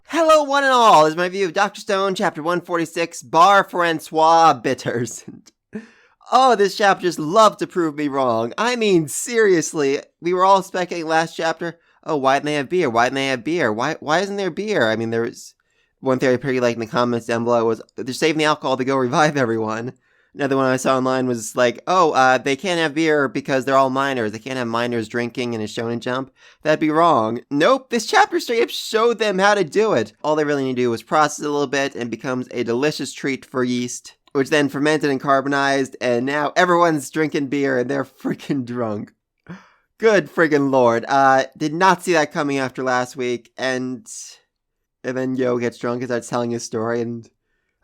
Hello, one and all, is my view of Dr. Stone, chapter 146, Bar Francois Bitters. Oh, this chapter just loved to prove me wrong. I mean, seriously, we were all speculating last chapter, oh, why didn't they have beer? Why didn't they have beer? Why isn't there beer? I mean, there was one theory pretty like in the comments down below was they're saving the alcohol to go revive everyone. Another one I saw online was like, they can't have beer because they're all minors. They can't have minors drinking in a Shonen Jump. That'd be wrong. Nope, this chapter straight up showed them how to do it. All they really need to do was process it a little bit and becomes a delicious treat for yeast, which then fermented and carbonized, and now everyone's drinking beer and they're freaking drunk. Good friggin' lord. Did not see that coming after last week, and then Yo gets drunk and starts telling his story, and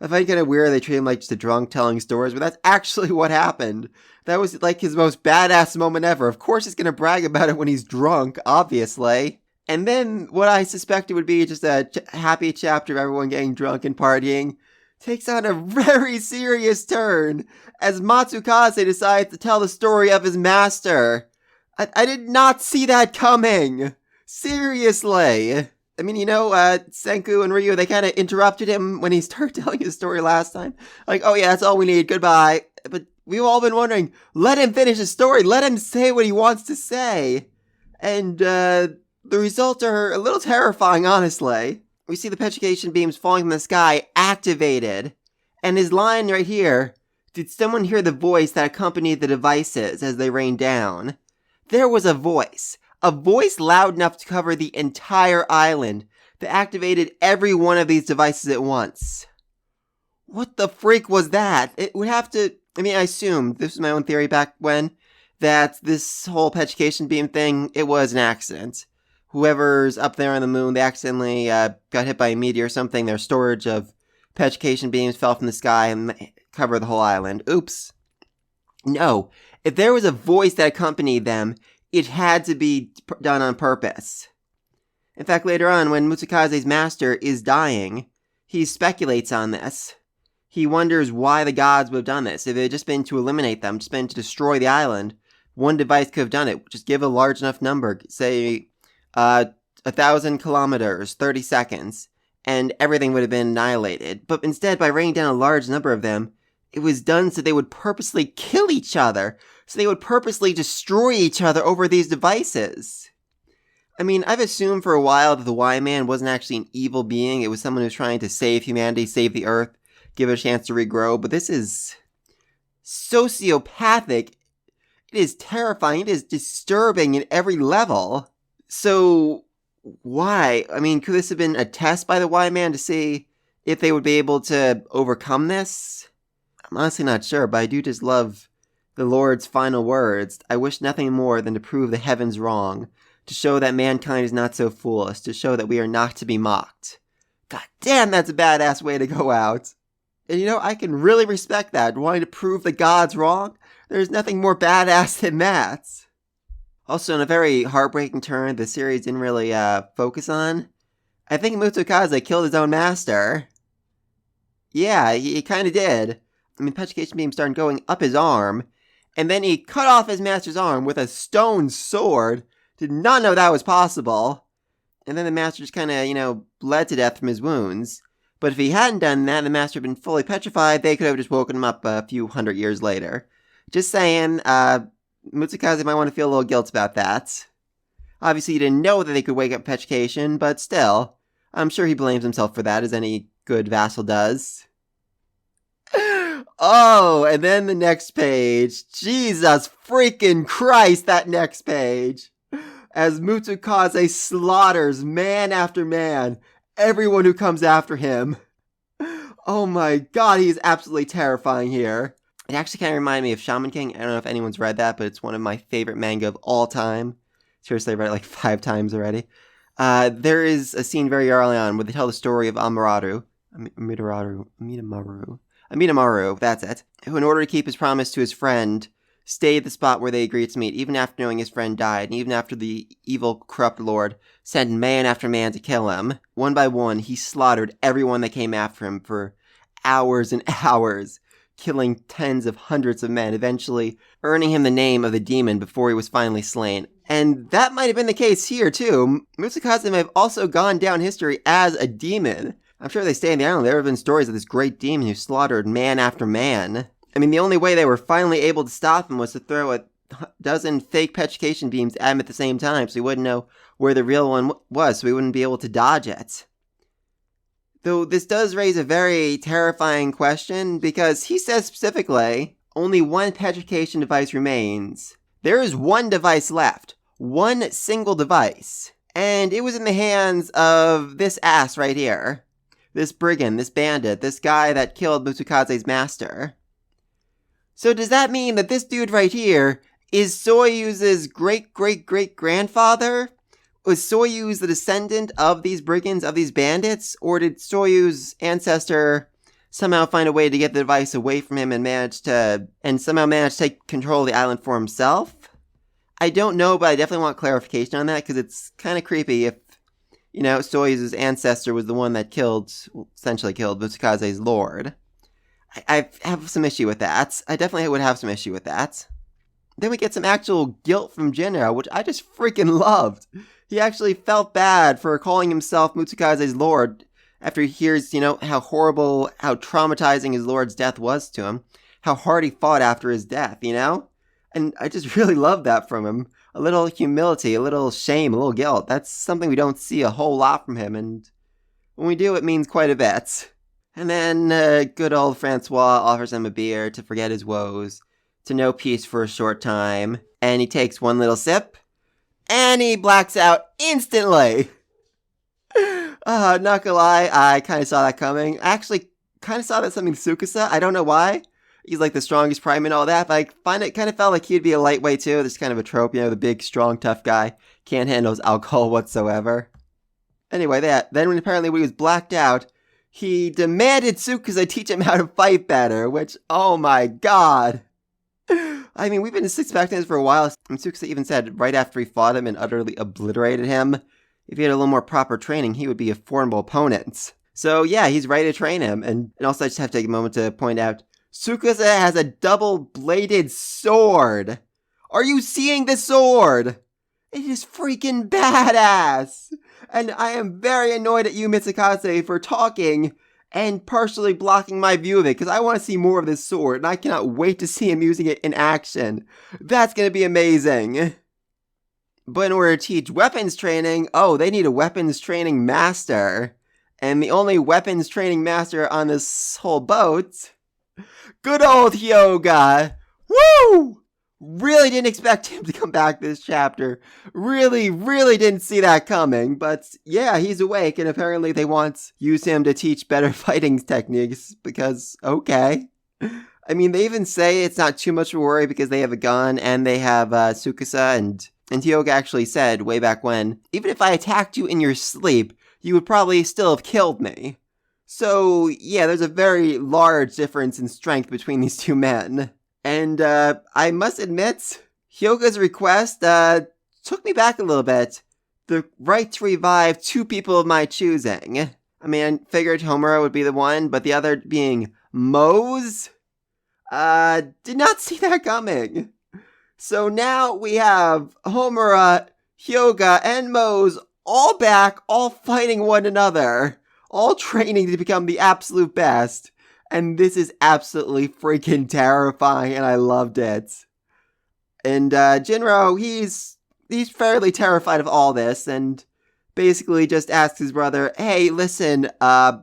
I find it kind of weird they treat him like just a drunk telling stories, but that's actually what happened. That was like his most badass moment ever. Of course he's gonna brag about it when he's drunk, obviously. And then what I suspected would be just a happy chapter of everyone getting drunk and partying takes on a very serious turn as Matsukaze decides to tell the story of his master. I did not see that coming. Seriously. I mean, Senku and Ryu, they kind of interrupted him when he started telling his story last time. Like, oh yeah, that's all we need, goodbye. But we've all been wondering, let him finish his story, let him say what he wants to say. And, the results are a little terrifying, honestly. We see the petrification beams falling from the sky activated. And his line right here, did someone hear the voice that accompanied the devices as they rained down? There was a voice loud enough to cover the entire island that activated every one of these devices at once. What the freak was that? It would have to, I assumed, this was my own theory back when, that this whole petrification beam thing, it was an accident. Whoever's up there on the moon, they accidentally got hit by a meteor or something, their storage of petrification beams fell from the sky and covered the whole island. Oops. No, if there was a voice that accompanied them, it had to be done on purpose. In fact, later on, when Matsukaze's master is dying, he speculates on this. He wonders why the gods would have done this. If it had just been to eliminate them, just been to destroy the island, one device could have done it. Just give a large enough number, say 1,000 kilometers, 30 seconds, and everything would have been annihilated. But instead, by raining down a large number of them, it was done so they would purposely kill each other. So they would purposely destroy each other over these devices. I mean, I've assumed for a while that the Y-Man wasn't actually an evil being. It was someone who was trying to save humanity, save the Earth, give it a chance to regrow. But this is sociopathic. It is terrifying. It is disturbing at every level. So, why? I mean, could this have been a test by the Y-Man to see if they would be able to overcome this? I'm honestly not sure, but I do just love the Lord's final words. I wish nothing more than to prove the heavens wrong, to show that mankind is not so foolish, to show that we are not to be mocked. God damn, that's a badass way to go out. And I can really respect that, wanting to prove the gods wrong. There's nothing more badass than that. Also, in a very heartbreaking turn the series didn't really focus on, I think Matsukaze killed his own master. Yeah, he kind of did. I mean, petrification beam started going up his arm, and then he cut off his master's arm with a stone sword. Did not know that was possible. And then the master just kind of, bled to death from his wounds. But if he hadn't done that, the master had been fully petrified, they could have just woken him up a few hundred years later. Just saying, Matsukaze might want to feel a little guilt about that. Obviously, he didn't know that they could wake up petrification, but still, I'm sure he blames himself for that, as any good vassal does. Oh, and then the next page. Jesus freaking Christ, that next page. As Matsukaze slaughters man after man, everyone who comes after him. Oh my god, he's absolutely terrifying here. It actually kind of reminded me of Shaman King. I don't know if anyone's read that, but it's one of my favorite manga of all time. Seriously, I've read it like 5 times already. There is a scene very early on where they tell the story of Amidamaru, that's it, who in order to keep his promise to his friend, stayed at the spot where they agreed to meet, even after knowing his friend died, and even after the evil, corrupt lord sent man after man to kill him. One by one, he slaughtered everyone that came after him for hours and hours, killing tens of hundreds of men, eventually earning him the name of the demon before he was finally slain. And that might have been the case here, too. Mutsukasa may have also gone down history as a demon. I'm sure they stay in the island. There have been stories of this great demon who slaughtered man after man. I mean, the only way they were finally able to stop him was to throw a dozen fake petrification beams at him at the same time, so he wouldn't know where the real one was, so he wouldn't be able to dodge it. Though this does raise a very terrifying question, because he says specifically, only one petrification device remains. There is one device left. One single device. And it was in the hands of this ass right here. This brigand, this bandit, this guy that killed Mutsukaze's master. So does that mean that this dude right here is Soyuz's great-great-great-grandfather? Was Soyuz the descendant of these brigands, of these bandits? Or did Soyuz's ancestor somehow find a way to get the device away from him and somehow manage to take control of the island for himself? I don't know, but I definitely want clarification on that, because it's kind of creepy if, Soyuz's ancestor was the one that essentially killed Mutsukaze's lord. I have some issue with that. I definitely would have some issue with that. Then we get some actual guilt from Jinro, which I just freaking loved. He actually felt bad for calling himself Mutsukaze's lord after he hears, how horrible, how traumatizing his lord's death was to him. How hard he fought after his death, And I just really love that from him. A little humility, a little shame, a little guilt. That's something we don't see a whole lot from him, and when we do, it means quite a bit. And then good old Francois offers him a beer to forget his woes, to know peace for a short time, and he takes one little sip, and he blacks out instantly! Not gonna lie, I kind of saw that coming. I actually kind of saw that something Tsukasa. I don't know why. He's like the strongest prime and all that, but I kind of felt like he'd be a lightweight too. This is kind of a trope, the big, strong, tough guy. Can't handle his alcohol whatsoever. Anyway, then when he was blacked out, he demanded Tsukasa teach him how to fight better, which, oh my god. I mean, we've been expecting this for a while. Tsukasa even said right after he fought him and utterly obliterated him, if he had a little more proper training, he would be a formidable opponent. So yeah, he's ready to train him. And also I just have to take a moment to point out, Tsukasa has a double-bladed sword. Are you seeing the sword? It is freaking badass. And I am very annoyed at you, Mitsukase, for talking and partially blocking my view of it, because I want to see more of this sword, and I cannot wait to see him using it in action. That's going to be amazing. But in order to teach weapons training, they need a weapons training master. And the only weapons training master on this whole boat, good old Hyoga. Woo! Really didn't expect him to come back this chapter. Really, really didn't see that coming. But yeah, he's awake, and apparently they want to use him to teach better fighting techniques, because, okay. I mean, they even say it's not too much of a worry because they have a gun, and they have Tsukasa, and Hyoga actually said way back when, even if I attacked you in your sleep, you would probably still have killed me. So, yeah, there's a very large difference in strength between these two men. And, I must admit, Hyoga's request, took me back a little bit. The right to revive two people of my choosing. I mean, I figured Homura would be the one, but the other being Mose? Did not see that coming. So now we have Homura, Hyoga, and Mose all back, all fighting one another. All training to become the absolute best. And this is absolutely freaking terrifying, and I loved it. And Jinro, he's fairly terrified of all this, and basically just asks his brother, hey, listen, I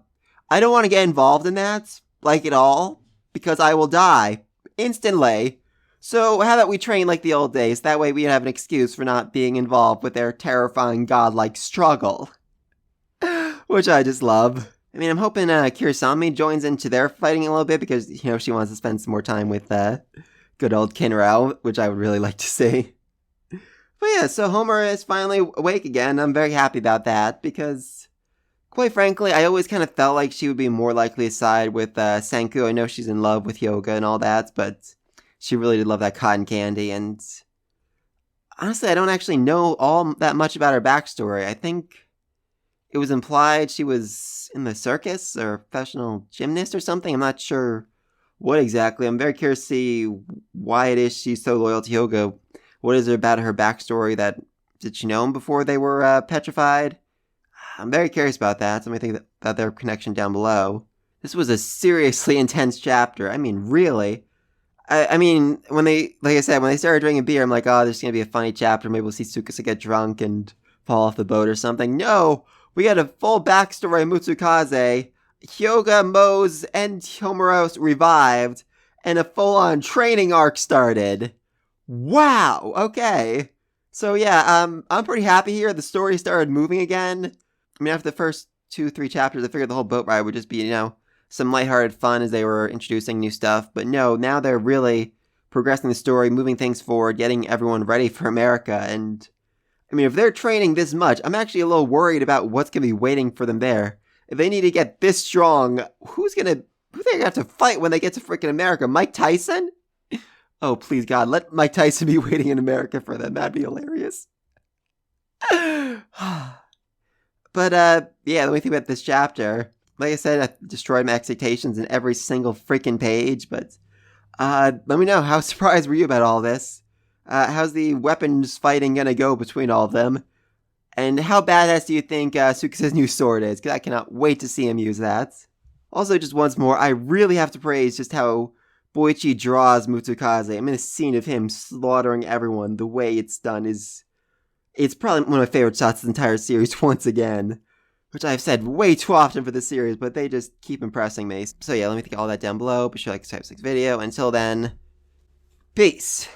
don't want to get involved in that, like at all, because I will die instantly. So how about we train like the old days? That way we have an excuse for not being involved with their terrifying godlike struggle. Which I just love. I mean, I'm hoping Kirasami joins into their fighting a little bit because, she wants to spend some more time with good old Kinro, which I would really like to see. But yeah, so Homura is finally awake again. I'm very happy about that because, quite frankly, I always kind of felt like she would be more likely to side with Senku. I know she's in love with Hyoga and all that, but she really did love that cotton candy. And honestly, I don't actually know all that much about her backstory. I think it was implied she was in the circus or a professional gymnast or something. I'm not sure What exactly? I'm very curious to see why it is she's so loyal to Hyuga. What is it about her backstory that did she know him before they were petrified? I'm very curious about that. So let me think about their connection down below. This was a seriously intense chapter. I mean, really. I mean, when they, like I said, when they started drinking beer, I'm like, oh, there's going to be a funny chapter. Maybe we'll see Tsukasa get drunk and fall off the boat or something. No, we got a full backstory of Mitsukaze. Hyuga, Mose, and Homura revived, and a full-on training arc started. Wow, okay. So yeah, I'm pretty happy here. The story started moving again. I mean, after the first 2-3 chapters, I figured the whole boat ride would just be, some lighthearted fun as they were introducing new stuff. But no, now they're really progressing the story, moving things forward, getting everyone ready for America. And, I mean, if they're training this much, I'm actually a little worried about what's going to be waiting for them there. If they need to get this strong, who are they going to have to fight when they get to freaking America? Mike Tyson? Oh, please, God, let Mike Tyson be waiting in America for them. That'd be hilarious. But, yeah, let me think about this chapter. Like I said, I destroyed my expectations in every single freaking page, but let me know, how surprised were you about all this? How's the weapons fighting gonna go between all of them? And how badass do you think Tsukasa's new sword is? Because I cannot wait to see him use that. Also, just once more, I really have to praise just how Boichi draws Mitsukaze. I mean, the scene of him slaughtering everyone, the way it's done it's probably one of my favorite shots of the entire series once again. Which I've said way too often for this series, but they just keep impressing me. So yeah, let me think all that down below. Be sure to like this type of video. Until then, peace.